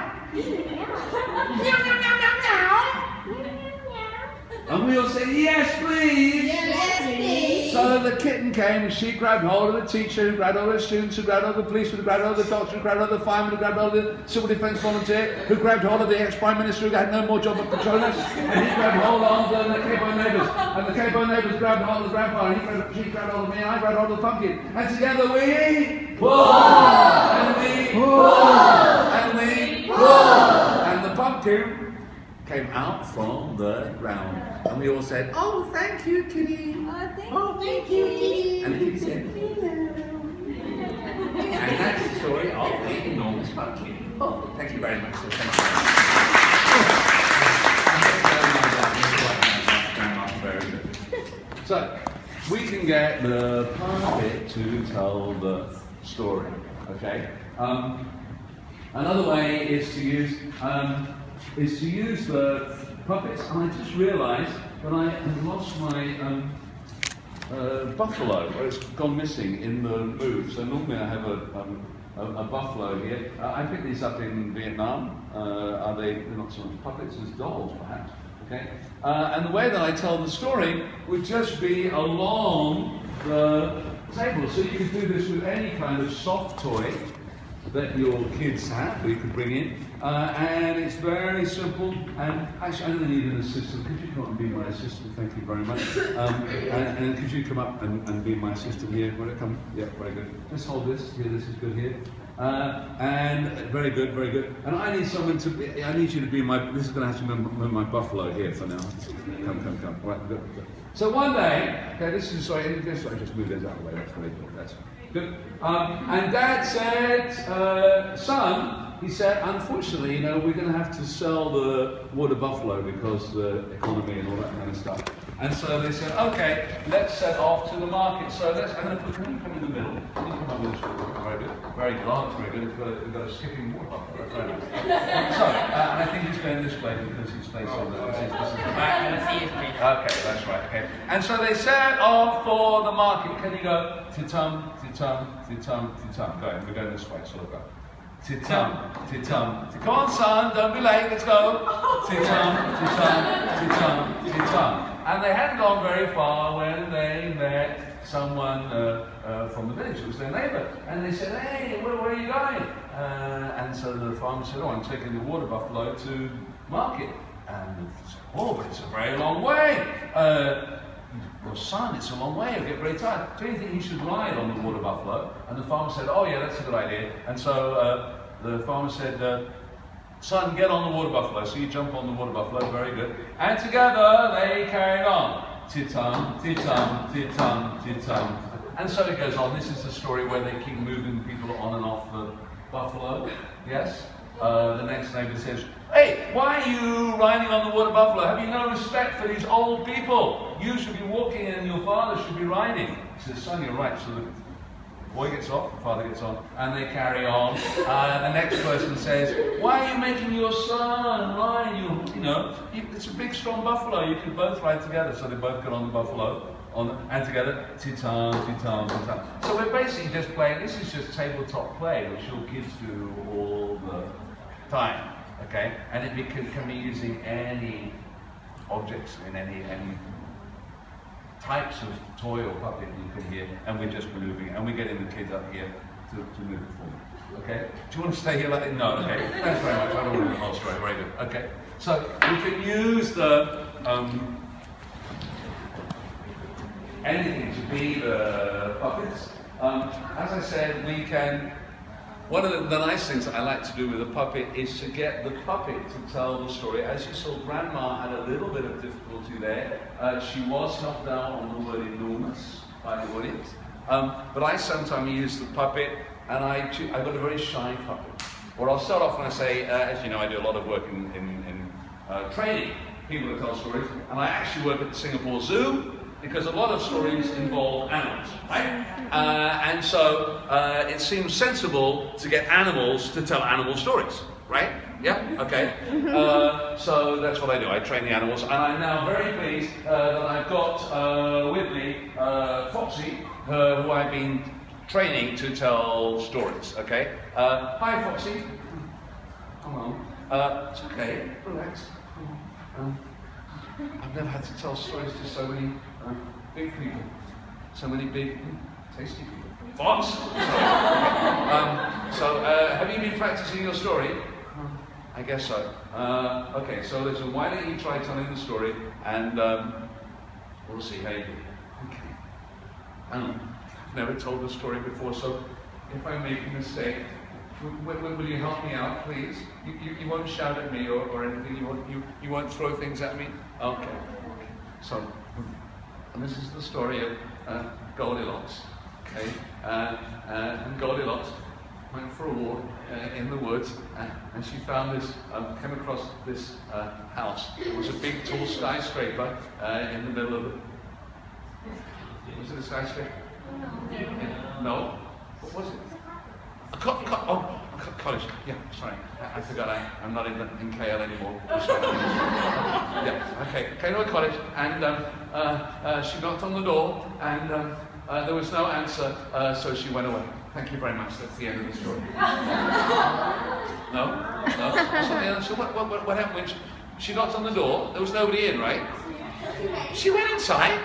And we all said, "Yes, please." Yes, please. So the kitten came and she grabbed hold of the teacher, who grabbed hold of the students, who grabbed hold of the police, who grabbed hold of the doctor, who grabbed hold of the fireman, who grabbed hold of the civil defence volunteer, who grabbed hold of the ex-prime minister who had no more job but patrolling us, and he grabbed hold of the capo neighbours, and the capo neighbours grabbed hold of Grandpa, and she grabbed hold of me, and I grabbed hold of the pumpkin, and together we pulled, and we pulled, and we pulled, and the pumpkin came out from the ground, and we all said, "Oh, thank you, kitty." Oh, thank you, Kitty. And the kitty said, and that's the story of the enormous pumpkin. Oh, thank you very much. So, we can get the puppet to tell the story, okay? Another way is to use the puppets, and I just realised that I had lost my buffalo, or it's gone missing in the move. So normally I have a buffalo here. I picked these up in Vietnam. They're not so much puppets as dolls, perhaps. Okay? And the way that I tell the story would just be along the table. So you could do this with any kind of soft toy that your kids have, or you could bring in. And it's very simple. And actually, I don't need an assistant. Could you come up and be my assistant? Thank you very much. And could you come up and be my assistant here? Will it come? Yeah, very good. Just hold this. Here, this is good here. And very good, very good. And I need someone to be, I need you to be my, this is going to have to be my buffalo here for now. Come. Right, good. So one day, okay, this is, sorry, I just move this out of the way, that's very good, that's good. And Dad said, son, he said, unfortunately, you know, we're going to have to sell the water buffalo because the economy and all that kind of stuff. And so they said, okay, let's set off to the market. So let's, I'm going to put, can you come in the middle? Can you come up with this? Very good. Very good. Oh, very good. We've got a skipping water buffalo. That's very nice. So, and I think he's going this way because he's facing the back. Okay, that's right. Okay. And so they set off for the market. Can you go titum, titum, titum, titum? Go ahead. We're going this way. So look up. Titum, titum. Come on, son. Don't be late. Let's go. Titum, titum, titum, titum. And they hadn't gone very far when they met someone from the village. It was their neighbour. And they said, hey, where are you going? And so the farmer said, oh, I'm taking the water buffalo to market. And they said, oh, but it's a very long way. Well, son, it's a long way. You'll get very tired. Do you think you should ride on the water buffalo? And the farmer said, oh, yeah, that's a good idea. And so the farmer said, son, get on the water buffalo. So you jump on the water buffalo, very good. And together they carried on. Titum, titum, titum, titum. And so it goes on. This is the story where they keep moving people on and off the buffalo. Yes? The next neighbor says, hey, why are you riding on the water buffalo? Have you no respect for these old people? You should be walking and your father should be riding. He says, son, you're right. So the boy gets off, the father gets on, and they carry on. The next person says, why are you making your son ride? You know, it's a big, strong buffalo. You can both ride together. So they both get on the buffalo and together, titam, titam, titam. So we're basically just playing, this is just tabletop play, which your kids do all the time, okay? And it can be using any objects in any types of toy or puppet you can hear, and we're just moving, and we're getting the kids up here to move it forward. Okay? Do you want to stay here like that? No, okay. Thanks very much. I don't want to do the whole story. Very good. Okay. So we can use the anything to be the puppets. As I said, we can. One of the nice things that I like to do with a puppet is to get the puppet to tell the story. As you saw, Grandma had a little bit of difficulty there. She was helped out on the word enormous by the audience. But I sometimes use the puppet, and I've got a very shy puppet. Or I'll start off and I say, as you know, I do a lot of work in training people to tell stories, and I actually work at the Singapore Zoo, because a lot of stories involve animals, right? And so it seems sensible to get animals to tell animal stories, right? Yeah? Okay. So that's what I do. I train the animals, and I'm now very pleased that I've got with me Foxy, who I've been training to tell stories, okay? Hi, Foxy. Come on. It's okay. Relax. I've never had to tell stories to so many big people, so many big, tasty people. Fox? So, have you been practicing your story? I guess so. Okay, so listen, why don't you try telling the story, and we'll see how you do. Okay. I've never told the story before, so if I make a mistake, will you help me out, please? You won't shout at me or anything. You won't throw things at me. Okay. So, and this is the story of Goldilocks. Okay. And Goldilocks went for a walk in the woods, and she found this. Came across this house. It was a big, tall skyscraper in the middle of it. Was it a skyscraper? No. What was it? College. Yeah, sorry. I forgot I'm not in KL anymore. Sorry. Yeah, okay. No college. And she knocked on the door, and there was no answer, so she went away. Thank you very much. That's the end of the story. No? That's not the answer. What happened when She knocked on the door. There was nobody in, right? She went inside?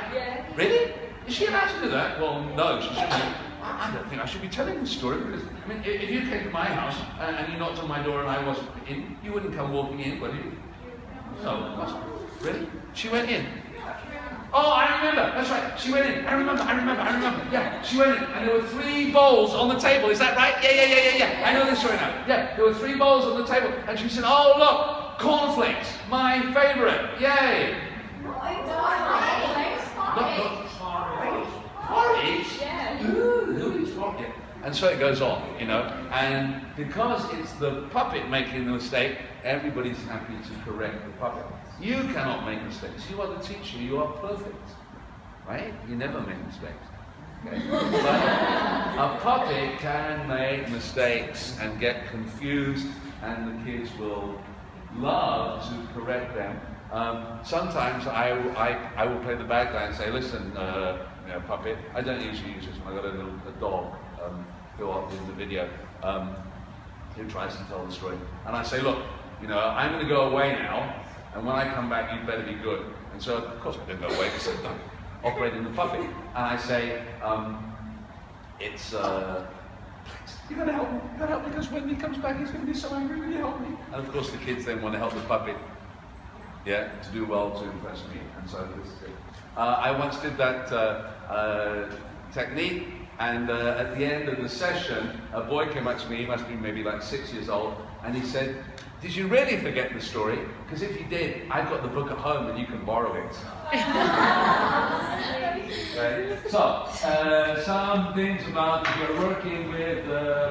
Really? Is she allowed to do that? Well, no, she shouldn't. I don't think I should be telling this story because, I mean, if you came to my house and you knocked on my door and I wasn't in, you wouldn't come walking in, would you? No. Really? She went in. Oh, I remember. That's right. She went in. I remember. Yeah, she went in. And there were 3 bowls on the table. Is that right? Yeah. I know this story now. Yeah, there were 3 bowls on the table. And she said, oh, look, cornflakes, my favorite. Yay. Porridge? Who eats porridge? And so it goes on, you know. And because it's the puppet making the mistake, everybody's happy to correct the puppet. You cannot make mistakes. You are the teacher. You are perfect. Right? You never make mistakes. Okay? But a puppet can make mistakes and get confused, and the kids will love to correct them. Sometimes I will play the bad guy and say, listen, puppet, I don't usually use this when I've got a dog go up in the video who tries to tell the story. And I say, look, you know, I'm going to go away now, and when I come back, you'd better be good. And so, of course, I didn't go away because I'm operating the puppet. And I say, it's, you gotta help me, because when he comes back, he's going to be so angry. Will you help me? And of course, the kids then want to help the puppet, yeah, to do well to impress me. And so this is it. I once did that technique, and at the end of the session, a boy came up to me. He must be maybe like 6 years old, and he said, did you really forget the story? Because if you did, I've got the book at home and you can borrow it. Okay. So, some things about if you're working with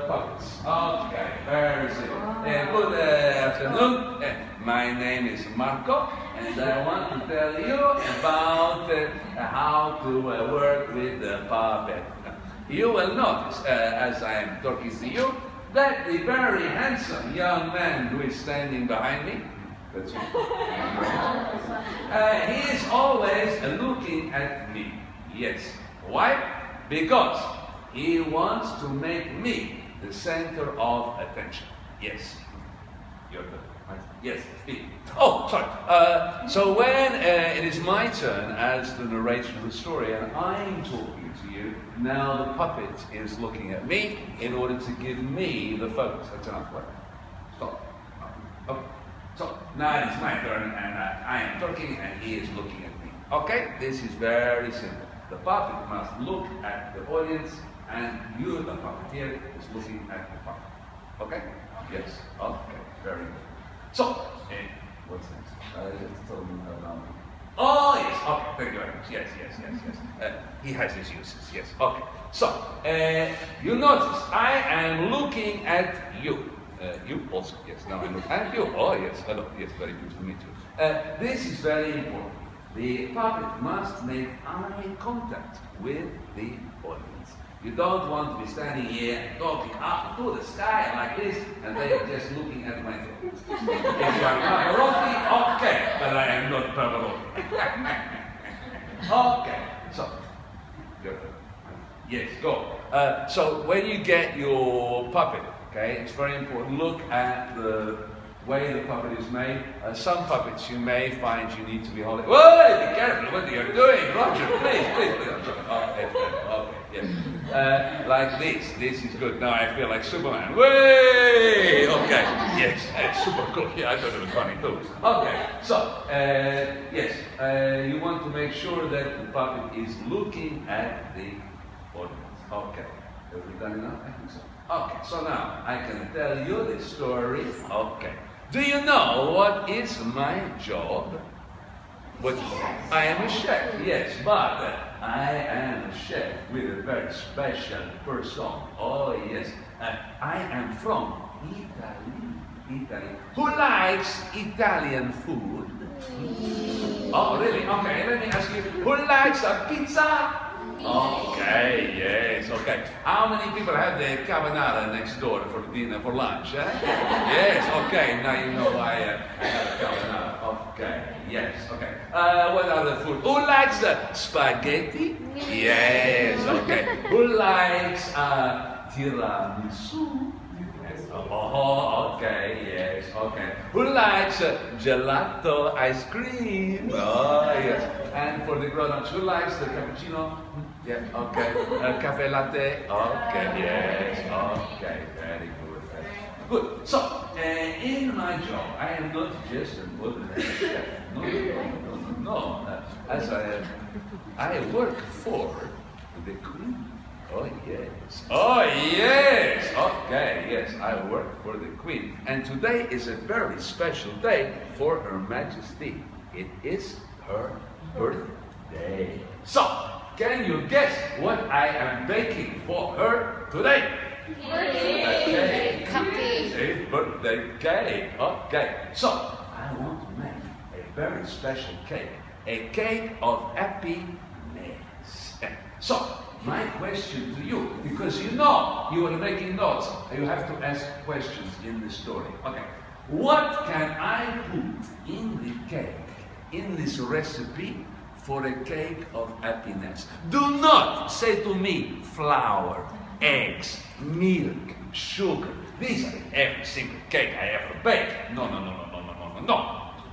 puppets. Okay, very simple. Good afternoon. My name is Marco, and I want to tell you about how to work with the puppet. You will notice, as I am talking to you, that the very handsome young man who is standing behind me, that's he is always looking at me. Yes. Why? Because he wants to make me the center of attention. Yes. Your turn. Right? Yes. Speak. Oh, sorry. So when it is my turn as the narrator of the story, and I'm talking to you, now the puppet is looking at me in order to give me the focus. That's enough. Right? Stop. Okay. So now it's my turn, and I am talking, and he is looking at me. Okay? This is very simple. The puppet must look at the audience, and you, the puppeteer, is looking at the puppet. Okay? Yes. Okay. Very good. So, what's next? Just tell me about me. Oh, yes. Okay. Thank you very much. Yes. He has his uses. Yes. Okay. So, you notice I am looking at you. You also. Yes. Now I look at you. Oh, yes. Hello. Yes. Very good to meet you. This is very important. The puppet must make eye contact with the audience. You don't want to be standing here and talking up to the sky like this, and they're just looking at my face. If you are Pavarotti, okay, but I am not Pavarotti. Okay, so, yes, go. So when you get your puppet, okay, it's very important. Look at the way the puppet is made. Some puppets you may find you need to be holding. Whoa, be careful what you're doing, Roger. Please. Okay, yeah. Like this. This is good. Now I feel like Superman. Way. Okay. Yes. Super cool. Yeah, I thought it was funny too. Okay. So yes, you want to make sure that the puppet is looking at the audience. Okay. Have we done enough? I think so. Okay. So now I can tell you the story. Okay. Do you know what is my job? What? I am a chef, yes, but I am a chef with a very special person. Oh, yes. I am from Italy. Who likes Italian food? Oh, really? Okay, let me ask you. Who likes a pizza? Okay, yes, okay. How many people have the carbonara next door for dinner, for lunch? Yes, okay, now you know why I have carbonara. Okay, yes, okay. What other food? Who likes spaghetti? Yes, okay. Who likes tiramisu? Oh, okay, yes, okay. Who likes gelato ice cream? Oh, yes. And for the grown-ups, who likes the cappuccino? Yeah, okay. Cafe latte? Okay, yes. Okay, very good. Good. So, in my job, I am not just an ordinary chef. No. As I work for the Queen. Oh yes. Okay, yes, I work for the Queen. And today is a very special day for Her Majesty. It is her birthday. So, can you guess what I am baking for her today? Cupcake. A birthday cake. Okay. So, I want to make a very special cake. A cake of happiness. So, my question to you, because you know you are making notes, you have to ask questions in the story. Okay. What can I put in the cake, in this recipe, for a cake of happiness? Do not say to me flour, eggs, milk, sugar. These are every single cake I ever bake. No.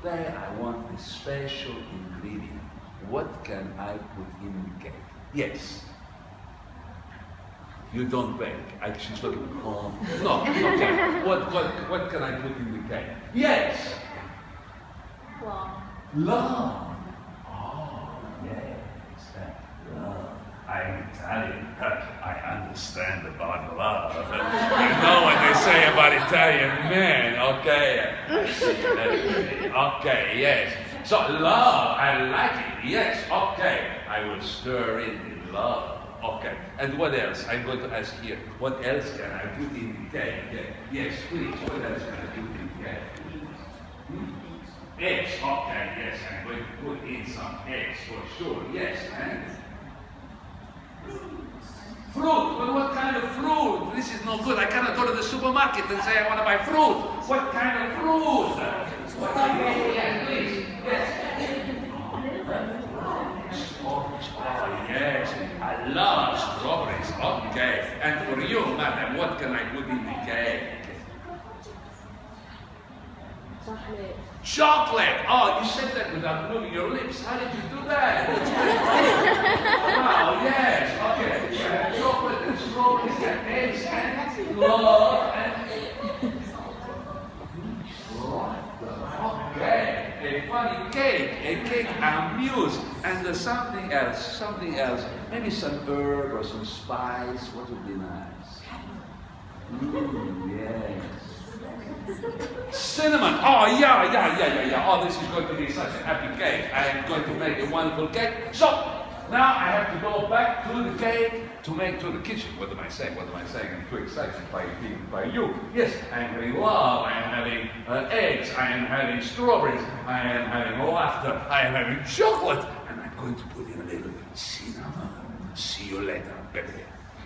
Today I want a special ingredient. What can I put in the cake? Yes. You don't bake. She's looking. Oh, no. Okay. What can I put in the cake? Yes. Love. Oh, yes. Love. I'm Italian. I understand about love. You know what they say about Italian men. Okay. Okay. Yes. So love. I like it. Yes. Okay. I will stir in the love. Okay, and what else? I'm going to ask here, what else can I put in the cake? Yes, please, what else can I put in the cake? Eggs, okay, yes, I'm going to put in some eggs for sure, yes, and fruit, but what kind of fruit? This is no good. I cannot go to the supermarket and say I want to buy fruit. What kind of fruit? What kind of, yes, please, yes. Oh, yes, I love strawberries. Okay, and for you, madam, what can I put in the cake? Chocolate. Chocolate! Oh, you said that without moving your lips. How did you do that? Wow, yes, okay. Chocolate and strawberries and eggs and love and... Okay, a funny cake, a cake amuse, and there's something else, maybe some herb or some spice. What would be nice? Yes. Cinnamon. Oh yeah. Oh, this is going to be such a happy cake. I am going to make a wonderful cake. So now I have to go back to the cake to make to the kitchen. What am I saying? I'm too excited by you. Yes, I am having love. I am having eggs. I am having strawberries. I am having laughter. I am having chocolate. And I'm going to put in a little cinnamon. See you later, baby.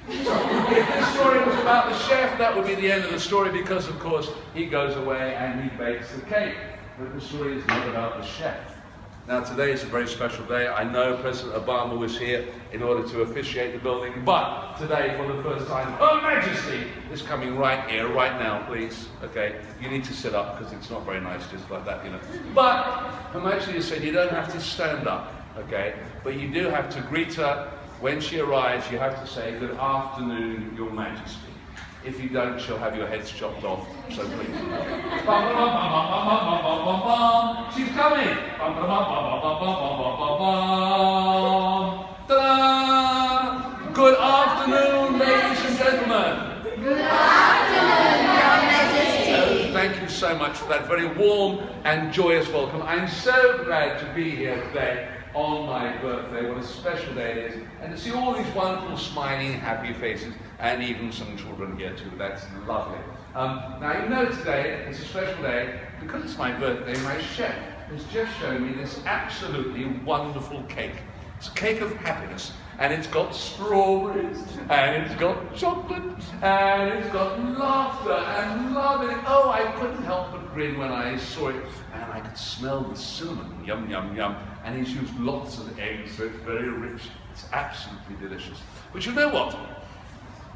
So, if the story was about the chef, that would be the end of the story because, of course, he goes away and he bakes the cake. But the story is not about the chef. Now, today is a very special day. I know President Obama was here in order to officiate the building, but today, for the first time, Her Majesty is coming right here, right now, please. Okay, you need to sit up because it's not very nice just like that, you know. But Her Majesty has said you don't have to stand up, okay, but you do have to greet her. When she arrives, you have to say, "Good afternoon, Your Majesty." If you don't, she'll have your heads chopped off, so please. She's coming! Ta-da! Good afternoon, ladies and gentlemen. Good afternoon, Your Majesty. Thank you so much for that very warm and joyous welcome. I'm so glad to be here today on my birthday. What a special day it is. And to see all these wonderful, smiling, happy faces, and even some children here too. That's lovely. Now, you know today, it's a special day, because it's my birthday, my chef has just shown me this absolutely wonderful cake. It's a cake of happiness. And it's got strawberries, and it's got chocolate, and it's got laughter and love in it. Oh, I couldn't help but grin when I saw it. And I could smell the cinnamon, yum, yum, yum. And he's used lots of eggs, so it's very rich. It's absolutely delicious. But you know what?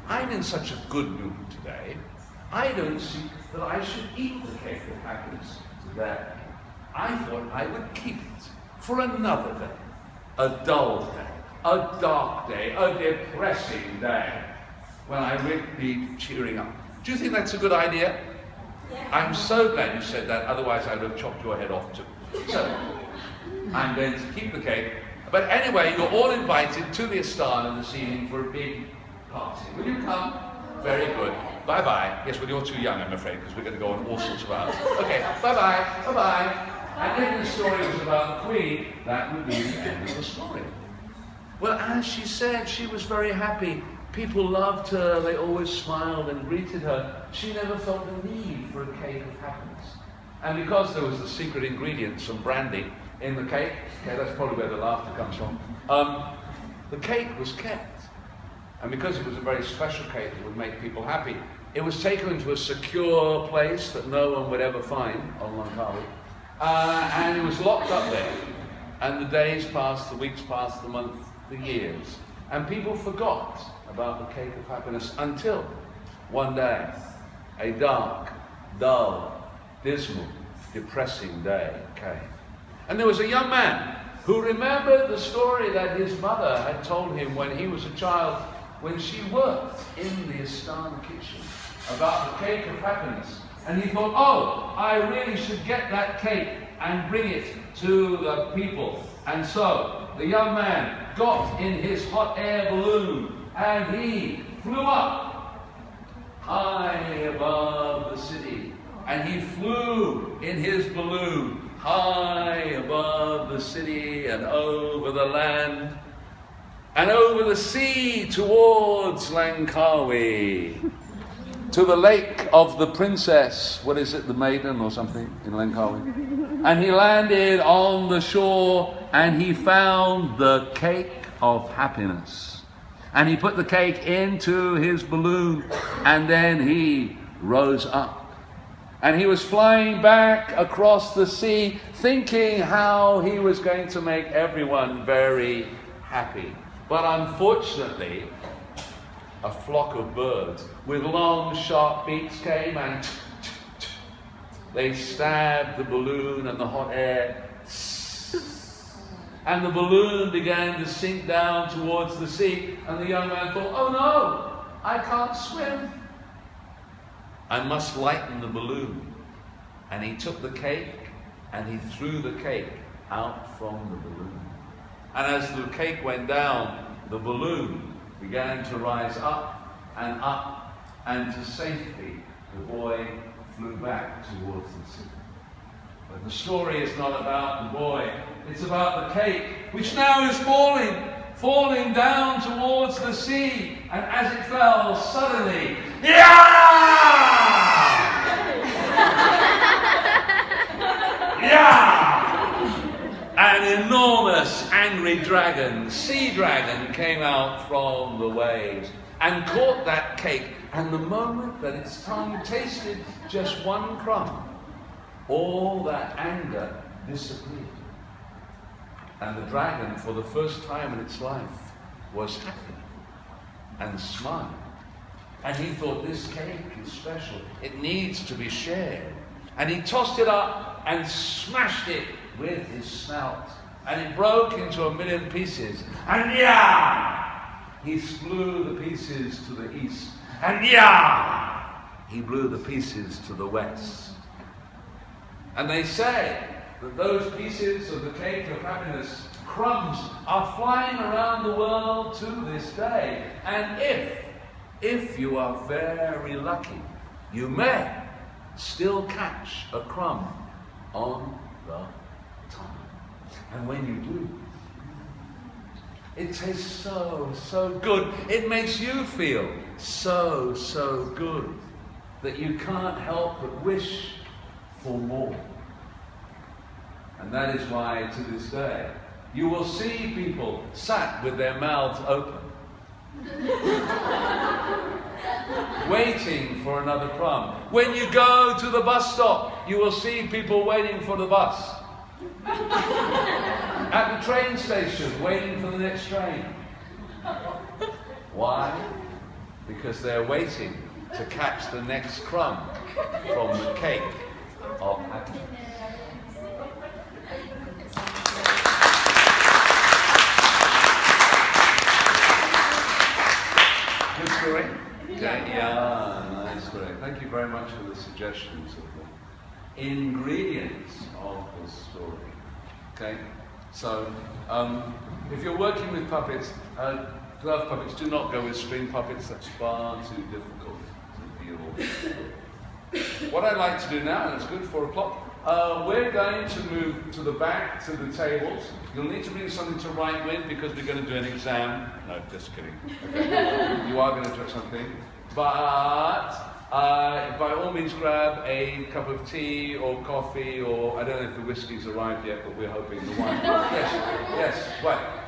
I'm in such a good mood today I don't see that I should eat the cake of happiness today. I thought I would keep it for another day, a dull day, a dark day, a depressing day, when I would be cheering up. Do you think that's a good idea? Yeah. I'm so glad you said that, otherwise I would have chopped your head off too. So, I'm going to keep the cake. But anyway, you're all invited to the Astana this evening for a big party. Will you come? Very good. Bye-bye. Yes, well, you're too young, I'm afraid, because we're going to go on all sorts of hours. Okay, bye-bye, bye-bye. And if the story was about the Queen, that would be the end of the story. Well, as she said, she was very happy. People loved her, they always smiled and greeted her. She never felt the need for a cake of happiness. And because there was the secret ingredient, some brandy, in the cake, okay, that's probably where the laughter comes from, the cake was kept. And because it was a very special cake that would make people happy, it was taken into a secure place that no one would ever find on Langkawi. And it was locked up there. And the days passed, the weeks passed, the months, the years. And people forgot about the cake of happiness until one day, a dark, dull, dismal, depressing day came. And there was a young man who remembered the story that his mother had told him when he was a child, when she worked in the Astana kitchen, about the cake of happiness. And he thought, oh, I really should get that cake and bring it to the people. And so the young man got in his hot air balloon and he flew up high above the city. And he flew in his balloon high above the city and over the land and over the sea towards Langkawi, to the lake of the princess, what is it, the maiden or something in Langkawi. And he landed on the shore and he found the cake of happiness. And he put the cake into his balloon and then he rose up. And he was flying back across the sea, thinking how he was going to make everyone very happy. But unfortunately, a flock of birds with long, sharp beaks came and they stabbed the balloon and the hot air. And the balloon began to sink down towards the sea. And the young man thought, oh no, I can't swim. I must lighten the balloon. And he took the cake and he threw the cake out from the balloon. And as the cake went down, the balloon began to rise up, and to safety, the boy flew back towards the city. But the story is not about the boy, it's about the cake, which now is falling down towards the sea. And as it fell, suddenly, an enormous angry dragon, sea dragon, came out from the waves and caught that cake. And the moment that its tongue tasted just one crumb, all that anger disappeared. And the dragon, for the first time in its life, was happy and smiled. And he thought, this cake is special. It needs to be shared. And he tossed it up and smashed it with his snout. And it broke into a million pieces. And he blew the pieces to the east. And he blew the pieces to the west. And they say that those pieces of the cake of happiness, crumbs, are flying around the world to this day. And if you are very lucky, you may still catch a crumb on the tongue. And when you do, it tastes so good. It makes you feel so good that you can't help but wish for more. And that is why to this day you will see people sat with their mouths open, waiting for another crumb. When you go to the bus stop, you will see people waiting for the bus. At the train station, waiting for the next train. Why? Because they're waiting to catch the next crumb from the cake of happiness. Good story? Yeah, nice story. Thank you very much for the suggestions of the ingredients of the story. Okay? So, if you're working with puppets, glove puppets, do not go with string puppets. That's far too difficult to deal with. What I'd like to do now, and it's good, 4 o'clock, we're going to move to the back, to the tables. You'll need to bring something to write with because we're going to do an exam. No, just kidding. Okay. You are going to do something. But by all means grab a cup of tea or coffee, or I don't know if the whiskey's arrived yet, but we're hoping the wine. Yes, right.